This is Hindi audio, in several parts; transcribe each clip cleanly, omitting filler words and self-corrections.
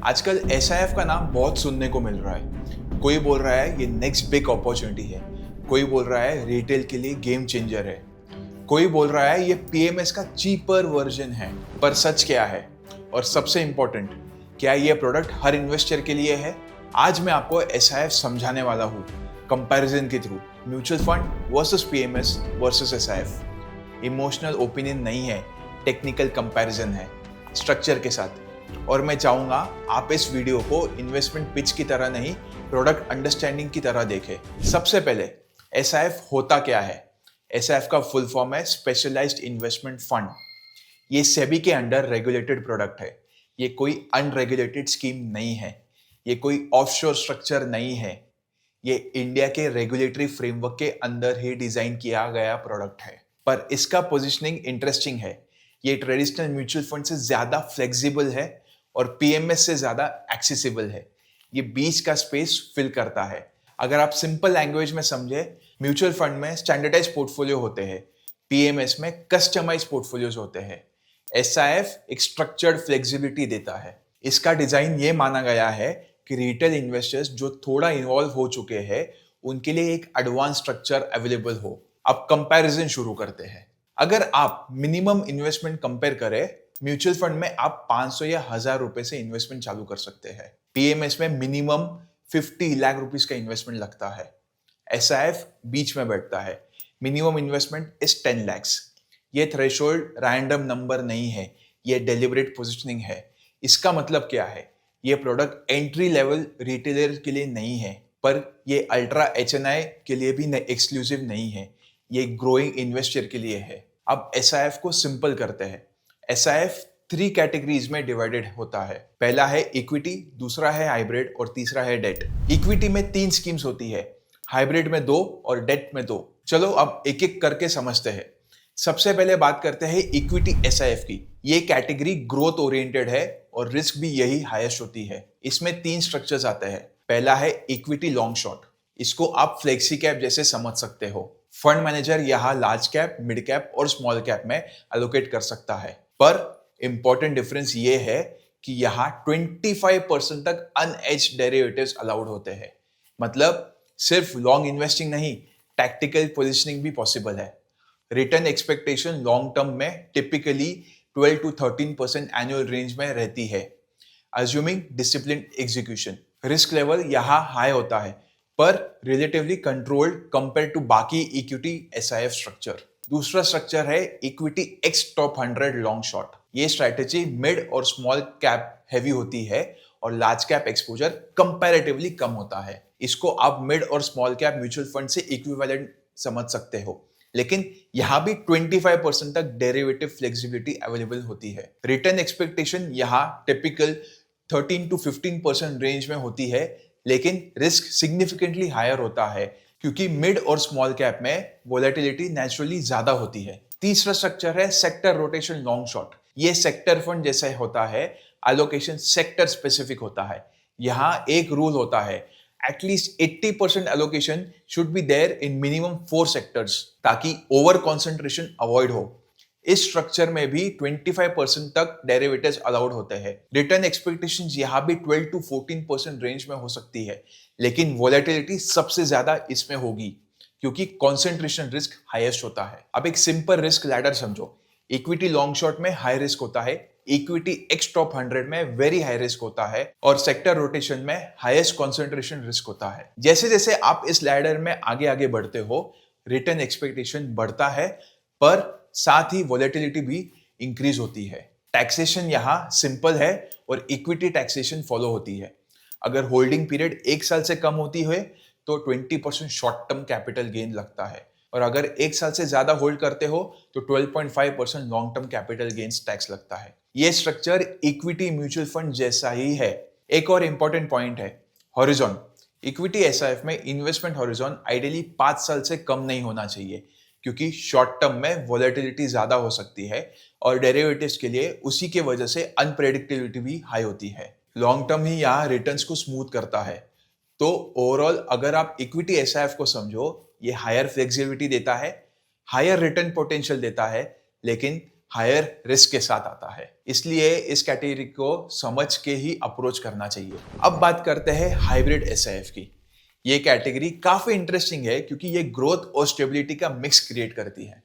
आजकल एसआईएफ का नाम बहुत सुनने को मिल रहा है। कोई बोल रहा है ये नेक्स्ट बिग अपॉर्चुनिटी है, कोई बोल रहा है रिटेल के लिए गेम चेंजर है, कोई बोल रहा है ये पीएमएस का चीपर वर्जन है। पर सच क्या है? और सबसे इंपॉर्टेंट, क्या ये प्रोडक्ट हर इन्वेस्टर के लिए है? आज मैं आपको एसआईएफ समझाने वाला हूँ, कंपैरिजन के through. Mutual fund versus PMS versus SIF. Emotional opinion नहीं है, टेक्निकल कंपैरिजन है, स्ट्रक्चर के साथ। और मैं चाहूंगा आप इस वीडियो को इन्वेस्टमेंट पिच की तरह नहीं, प्रोडक्ट अंडरस्टैंडिंग की तरह देखें। सबसे पहले एसआईएफ होता क्या है? एसआईएफ का फुल फॉर्म है स्पेशलाइज्ड इन्वेस्टमेंट फंड। ये सेबी के अंडर रेगुलेटेड प्रोडक्ट है। ये कोई अनरेगुलेटेड स्कीम नहीं है, ये कोई ऑफशोर स्ट्रक्चर नहीं है। ये इंडिया के रेगुलेटरी फ्रेमवर्क के अंदर ही डिजाइन किया गया प्रोडक्ट है। पर इसका पोजिशनिंग इंटरेस्टिंग है। ये ट्रेडिशनल म्यूचुअल फंड से ज्यादा फ्लेक्सिबल है और पीएमएस से ज्यादा एक्सेसिबल है। ये बीच का स्पेस फिल करता है। अगर आप सिंपल लैंग्वेज में समझे, म्यूचुअल फंड में स्टैंडर्डाइज पोर्टफोलियो होते हैं, पीएमएस में कस्टमाइज पोर्टफोलियोज होते हैं। एसआईएफ एक स्ट्रक्चर्ड फ्लेक्सिबिलिटी देता है। इसका डिजाइन ये माना गया है कि रिटेल इन्वेस्टर्स जो थोड़ा इन्वॉल्व हो चुके हैं, उनके लिए एक एडवांस स्ट्रक्चर अवेलेबल हो। अब कंपैरिजन शुरू करते हैं। अगर आप मिनिमम इन्वेस्टमेंट कंपेयर करें, म्यूचुअल फंड में आप 500 या 1000 रुपए से इन्वेस्टमेंट चालू कर सकते हैं। पीएमएस में मिनिमम 50 लाख रुपीस का इन्वेस्टमेंट लगता है। एसआईएफ बीच में बैठता है। Minimum investment is 10 lakhs. ये थ्रेशोल्ड रैंडम नंबर नहीं है, ये डेलिबरेट पोजिशनिंग है। इसका मतलब क्या है? ये प्रोडक्ट एंट्री लेवल रिटेलर के लिए नहीं है, पर ये अल्ट्रा एचएनआई के लिए भी एक्सक्लूसिव नहीं है। ये ग्रोइंग इन्वेस्टर के लिए है। अब एसआईएफ को सिंपल करते हैं। एसआईएफ 3 कैटेगरीज में डिवाइडेड होता है। पहला है इक्विटी, दूसरा है हाइब्रिड और तीसरा है डेट। इक्विटी में 3 स्कीम्स होती है, हाइब्रिड में 2 और डेट में 2। चलो अब एक एक करके समझते हैं। सबसे पहले बात करते हैं इक्विटी एसआईएफ की। ये कैटेगरी ग्रोथ ओरिएंटेड है और रिस्क भी यही हाईएस्ट होती है। इसमें 3 स्ट्रक्चर्स आते हैं। पहला है इक्विटी लॉन्ग शॉर्ट। इसको आप फ्लेक्सी कैप जैसे समझ सकते हो। फंड मैनेजर यहाँ लार्ज कैप, मिड कैप और स्मॉल कैप में एलोकेट कर सकता है। पर इंपॉर्टेंट डिफरेंस ये है कि यहाँ 25% तक अनएज्ड डेरिवेटिव्स अलाउड होते हैं। मतलब सिर्फ लॉन्ग इन्वेस्टिंग नहीं, टैक्टिकल पोजिशनिंग भी पॉसिबल है। रिटर्न एक्सपेक्टेशन लॉन्ग टर्म में टिपिकली 12 to 13% एनुअल रेंज में रहती है, assuming discipline execution. Risk level यहाँ हाई होता है, पर रिलेटिवली कंट्रोल्ड कंपेयर टू बाकी इक्विटी एसआईएफ स्ट्रक्चर। दूसरा स्ट्रक्चर है equity x top 100 long short. ये स्ट्रैटेजी मिड और स्मॉल कैप हैवी होती है और लार्ज कैप एक्सपोजर कंपैरेटिवली कम होता है। इसको आप मिड और स्मॉल कैप म्यूचुअल फंड से इक्विवेलेंट समझ सकते हो, लेकिन यहां भी 25% तक डेरिवेटिव फ्लेक्सिबिलिटी अवेलेबल होती है। रिटर्न एक्सपेक्टेशन यहां टिपिकल 13 to 15% रेंज में होती है, लेकिन रिस्क सिग्निफिकेंटली हायर होता है क्योंकि मिड और स्मॉल कैप में वोलेटिलिटी नेचुरली ज्यादा होती है। तीसरा स्ट्रक्चर है सेक्टर रोटेशन लॉन्ग शॉर्ट। ये सेक्टर फंड जैसा होता है, एलोकेशन सेक्टर स्पेसिफिक होता है। यहाँ एक रूल होता है, at least 80% allocation should be there in minimum 4 sectors, ताकि ओवर कॉन्सेंट्रेशन अवॉइड हो। इस स्ट्रक्चर में भी 25% तक डेरिवेटिव्स अलाउड होते हैं। रिटर्न एक्सपेक्टेशंस यहाँ भी 12 to 14% रेंज में हो सकती है, लेकिन वोलेटिलिटी सबसे ज्यादा इसमें होगी क्योंकि कॉन्सेंट्रेशन रिस्क हाईएस्ट होता है। अब एक सिंपल रिस्क लैडर समझो। इक्विटी लॉन्ग शॉर्ट में हाई रिस्क होता है, इक्विटी एक्स टॉप 100 में वेरी हाई रिस्क होता है और सेक्टर रोटेशन में हाईएस्ट कॉन्सेंट्रेशन रिस्क होता है। जैसे जैसे आप इस लैडर में आगे आगे बढ़ते हो, रिटर्न एक्सपेक्टेशन बढ़ता है, पर साथ ही वोलेटिलिटी भी इंक्रीज होती है। टैक्सेशन यहाँ सिंपल है और इक्विटी टैक्सेशन फॉलो होती है। अगर होल्डिंग पीरियड 1 साल से कम होती है तो 20% शॉर्ट टर्म कैपिटल गेन लगता है, और अगर 1 साल से ज्यादा होल्ड करते हो तो 12.5% long term capital gains tax लगता है। ये स्ट्रक्चर इक्विटी म्यूचुअल फंड जैसा ही है। एक और इंपॉर्टेंट पॉइंट है हॉरिजॉन। इक्विटी एसआईएफ में इन्वेस्टमेंट हॉरिजॉन आइडियली 5 साल से कम नहीं होना चाहिए, क्योंकि शॉर्ट टर्म में वोलेटिलिटी ज्यादा हो सकती है और डेरिवेटिव्स के लिए उसी के वजह से अनप्रेडिक्टेबिलिटी भी हाई होती है। लॉन्ग टर्म ही यहाँ रिटर्न्स को स्मूथ करता है। तो ओवरऑल अगर आप इक्विटी एसआईएफ को समझो, ये हायर फ्लेक्सिबिलिटी देता है, हायर रिटर्न पोटेंशियल देता है, लेकिन हायर रिस्क के साथ आता है, इसलिए इस कैटेगरी को समझ के ही अप्रोच करना चाहिए। अब बात करते हैं हाइब्रिड एसआईएफ की। ये कैटेगरी काफी इंटरेस्टिंग है क्योंकि ये ग्रोथ और स्टेबिलिटी का मिक्स क्रिएट करती है।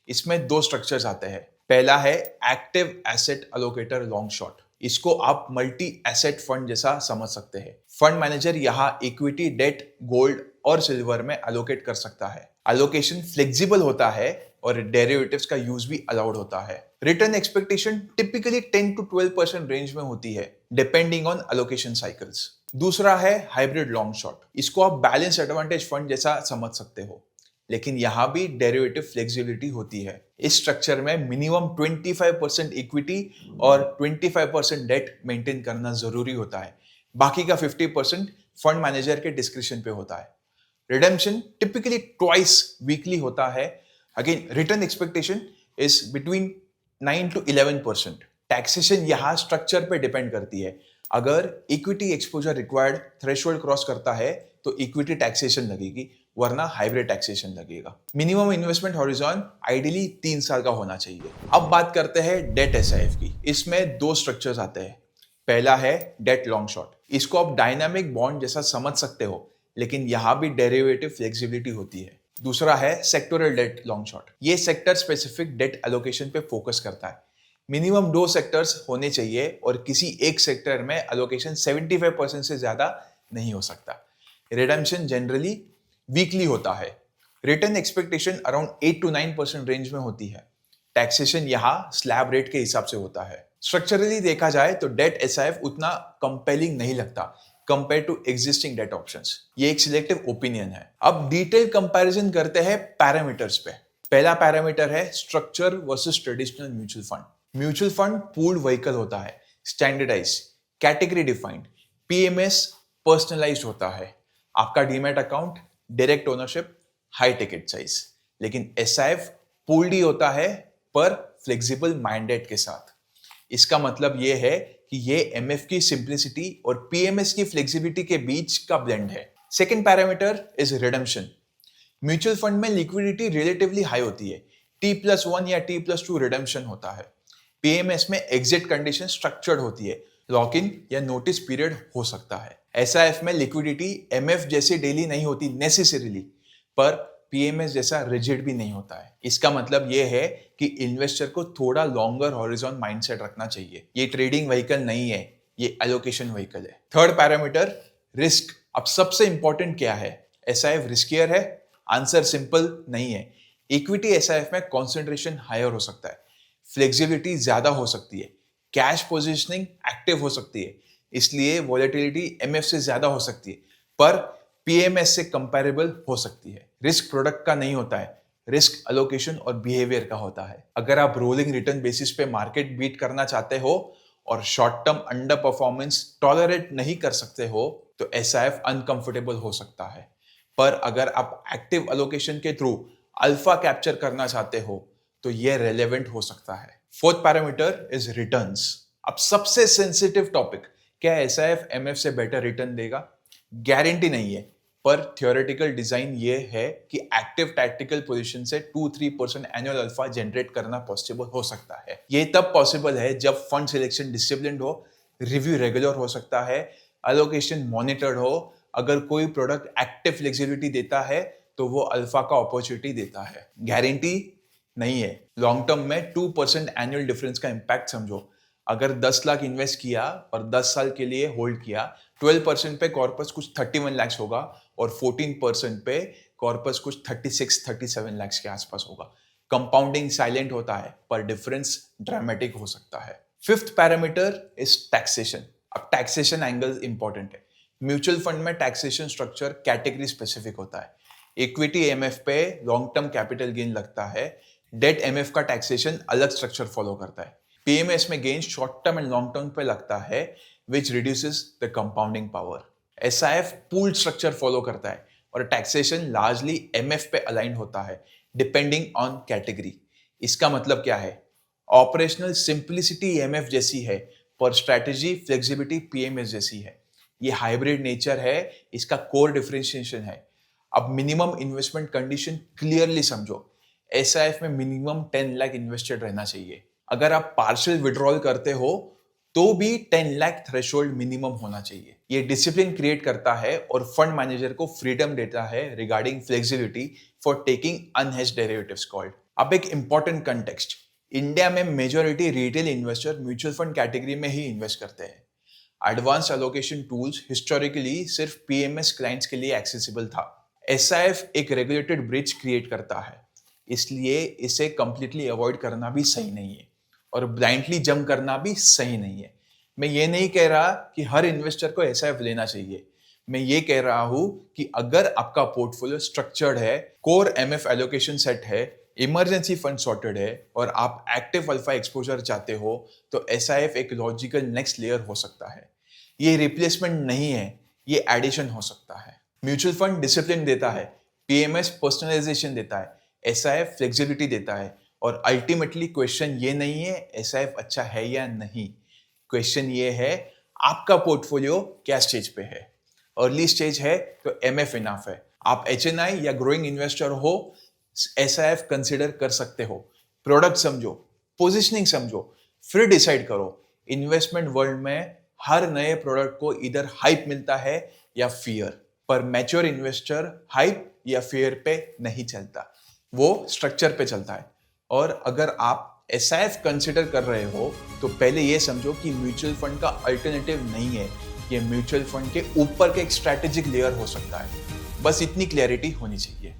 इसमें दो स्ट्रक्चर्स आते हैं। पहला है एक्टिव एसेट अलोकेटर लॉन्ग शॉर्ट। इसको आप मल्टी एसेट फंड जैसा समझ सकते हैं। फंड मैनेजर यहाँ इक्विटी, डेट, गोल्ड और सिल्वर में अलोकेट कर सकता है। अलोकेशन फ्लेक्सिबल होता है और डेरिवेटिव्स का यूज भी अलाउड होता है। Return expectation typically 10 to 12% range में होती है, डिपेंडिंग ऑन अलोकेशन साइकिल्स। दूसरा है हाइब्रिड लॉन्ग शॉर्ट। इसको आप बैलेंस एडवांटेज फंड जैसा समझ सकते हो, लेकिन यहां भी डेरिवेटिव फ्लेक्सिबिलिटी होती है। इस स्ट्रक्चर में मिनिमम 25% इक्विटी और 25% डेट मेंटेन करना जरूरी होता है। बाकी का 50% फंड मैनेजर के डिस्क्रिप्शन पे होता है। रिडेम्पशन टिपिकली ट्वाइस वीकली होता है। Again return expectation is between 9 to 11%। Taxation यहाँ स्ट्रक्चर पे डिपेंड करती है। अगर equity exposure required threshold cross करता है तो इक्विटी टैक्सेशन लगेगी, वरना हाइब्रिड टैक्सेशन लगेगा। मिनिमम इन्वेस्टमेंट हॉरिजॉन आइडियली 3 साल का होना चाहिए। अब बात करते हैं डेट एसआईएफ की। इसमें दो स्ट्रक्चर्स आते हैं। पहला है डेट लॉन्ग शॉर्ट। इसको आप डायनामिक बॉन्ड जैसा समझ सकते हो, लेकिन यहां भी डेरिवेटिव फ्लेक्सिबिलिटी होती है। दूसरा है सेक्टोरल डेट लॉन्ग शॉर्ट। ये सेक्टर स्पेसिफिक डेट एलोकेशन पे फोकस करता है। मिनिमम 2 सेक्टर्स होने चाहिए और किसी एक सेक्टर में एलोकेशन 75% से ज्यादा नहीं हो सकता। रिडेम्पशन जनरली वीकली होता है। Return expectation around 8 to 9% range में होती है। टैक्सेशन यहाँ स्लैब रेट के हिसाब से होता है। स्ट्रक्चरली देखा जाए तो डेट एसआईएफ उतना कंपेलिंग नहीं लगता compare to existing debt options. ये एक सिलेक्टिव ओपिनियन है। अब डिटेल कंपैरिजन करते हैं पैरामीटर्स पे। पहला पैरामीटर है structure versus traditional mutual fund. Mutual fund pooled vehicle होता है, standardize, category defined, PMS personalized होता है। आपका demat account, direct ownership, high ticket size. लेकिन एसआईएफ पूल्ड ही होता है पर फ्लेक्सिबल मैंडेट के साथ। इसका मतलब यह है कि ये एमएफ की सिंप्लिसिटी और पीएमएस की फ्लेक्सिबिलिटी के बीच का ब्लेंड है। Second parameter is redemption. Mutual fund में लिक्विडिटी रिलेटिवली हाई होती है। T+1 या T+2 रिडेम्पशन होता है। पीएमएस में एग्जिट कंडीशन स्ट्रक्चर्ड होती है, लॉक इन या नोटिस पीरियड हो सकता है। एसआईएफ में लिक्विडिटी एमएफ जैसे डेली नहीं होती नेसेसरीली, पर पीएमएस जैसा रिजिड भी नहीं होता है। इसका मतलब यह है कि इन्वेस्टर को थोड़ा लॉन्गर हॉरिजॉन माइंडसेट रखना चाहिए। ये ट्रेडिंग व्हीकल नहीं है, ये एलोकेशन व्हीकल है। Third parameter risk. अब सबसे इंपॉर्टेंट क्या है? एसआईएफ रिस्कियर है? आंसर सिंपल नहीं है। इक्विटी एसआईएफ में कॉन्सेंट्रेशन हायर हो सकता है, फ्लेक्सिबिलिटी ज्यादा हो सकती है, कैश पोजीशनिंग एक्टिव हो सकती है, इसलिए वॉलेटिलिटी एमएफ से ज्यादा हो सकती है, पर पीएमएस से कंपैरेबल हो सकती है। रिस्क प्रोडक्ट का नहीं होता है, रिस्क एलोकेशन और बिहेवियर का होता है। अगर आप रोलिंग रिटर्न बेसिस पे मार्केट बीट करना चाहते हो और short term under performance tolerate नहीं कर सकते हो तो एसआईएफ अनकंफर्टेबल हो सकता है। पर अगर आप एक्टिव एलोकेशन के थ्रू अल्फा कैप्चर करना चाहते हो तो यह रेलेवेंट हो सकता है। Fourth parameter is returns. अब सबसे सेंसिटिव टॉपिक, क्या एसआईएफ एमएफ से बेटर रिटर्न देगा? गारंटी नहीं है, पर थियोरेटिकल डिजाइन ये है कि एक्टिव टैक्टिकल पोजीशन से 2-3% एनुअल अल्फा जनरेट करना पॉसिबल हो सकता है। ये तब पॉसिबल है जब फंड सिलेक्शन डिसिप्लिन्ड हो, रिव्यू रेगुलर हो सकता है, एलोकेशन मॉनिटर्ड हो। अगर कोई प्रोडक्ट एक्टिव फ्लेक्सिबिलिटी देता है तो वो अल्फा का अपॉर्चुनिटी देता है। गारंटी नहीं है। लॉन्ग टर्म में 2% एनुअल डिफरेंस का इंपैक्ट समझो। अगर 10 लाख इन्वेस्ट किया और 10 साल के लिए होल्ड किया, 12% पे कॉर्पस कुछ 31 लाख होगा और 14% पे कॉर्पस कुछ 36-37 लाख के आसपास होगा। कंपाउंडिंग साइलेंट होता है पर डिफरेंस ड्रामेटिक हो सकता है। Fifth parameter is taxation. अब टैक्सेशन एंगल इंपॉर्टेंट है। म्यूचुअल फंड में टैक्सेशन स्ट्रक्चर कैटेगरी स्पेसिफिक होता है। इक्विटी एमएफ पे लॉन्ग टर्म कैपिटल गेन लगता है। डेट एमएफ का टैक्सेशन अलग स्ट्रक्चर फॉलो करता है। पीएमएस में gain short term and long term पे लगता है, which reduces the compounding power. SIF pooled structure follow करता है और टैक्सेशन लार्जली एमएफ पे अलाइन होता है, डिपेंडिंग ऑन कैटेगरी। इसका मतलब क्या है? ऑपरेशनल सिंप्लिसिटी एमएफ जैसी है पर स्ट्रैटेजी फ्लेक्सिबिलिटी पीएमएस जैसी है। ये हाइब्रिड नेचर है, इसका कोर डिफरेंशिएशन है। अब मिनिमम इन्वेस्टमेंट कंडीशन क्लियरली समझो। SIF में मिनिमम 10 लाख इन्वेस्टेड रहना चाहिए। अगर आप पार्शियल विड्रॉल करते हो तो भी 10 लाख थ्रेशोल्ड मिनिमम होना चाहिए। ये डिसिप्लिन क्रिएट करता है और फंड मैनेजर को फ्रीडम देता है regarding flexibility for taking unhedged derivatives called. अब एक इंपॉर्टेंट कंटेक्स्ट, इंडिया में majority retail investor mutual fund category में ही इन्वेस्ट करते हैं। एडवांस एलोकेशन टूल्स हिस्टोरिकली सिर्फ PMS क्लाइंट्स के लिए एक्सेसिबल था। SIF एक रेगुलेटेड ब्रिज क्रिएट करता है, इसलिए इसे कंप्लीटली अवॉइड करना भी सही नहीं है और ब्लाइंडली जंप करना भी सही नहीं है। मैं ये नहीं कह रहा कि हर इन्वेस्टर को SIF लेना चाहिए। मैं ये कह रहा हूं कि अगर आपका पोर्टफोलियो स्ट्रक्चर्ड है, कोर MF एलोकेशन सेट है, इमरजेंसी फंड सॉर्टेड है और आप एक्टिव अल्फा एक्सपोजर चाहते हो तो SIF एक लॉजिकल नेक्स्ट लेयर हो सकता है। ये रिप्लेसमेंट नहीं है, ये एडिशन हो सकता है। म्यूचुअल फंड डिसिप्लिन देता है, PMS पर्सनलाइजेशन देता है, SIF फ्लेक्सिबिलिटी देता है और अल्टीमेटली क्वेश्चन ये नहीं है SIF अच्छा है या नहीं। क्वेश्चन ये है आपका पोर्टफोलियो क्या स्टेज पे है। अर्ली स्टेज है तो MF इनफ है। आप HNI या ग्रोइंग इन्वेस्टर हो, SIF कंसिडर कर सकते हो। प्रोडक्ट समझो, पोजिशनिंग समझो, फिर डिसाइड करो। इन्वेस्टमेंट वर्ल्ड में हर नए प्रोडक्ट को इधर हाइप मिलता है या फियर, पर मैच्योर इन्वेस्टर हाइप या फियर पे नहीं चलता, वो स्ट्रक्चर पे चलता है। और अगर आप SIF कंसिडर कर रहे हो तो पहले ये समझो कि म्यूचुअल फंड का अल्टरनेटिव नहीं है, ये म्यूचुअल फंड के ऊपर के एक स्ट्रैटेजिक लेयर हो सकता है। बस इतनी क्लैरिटी होनी चाहिए।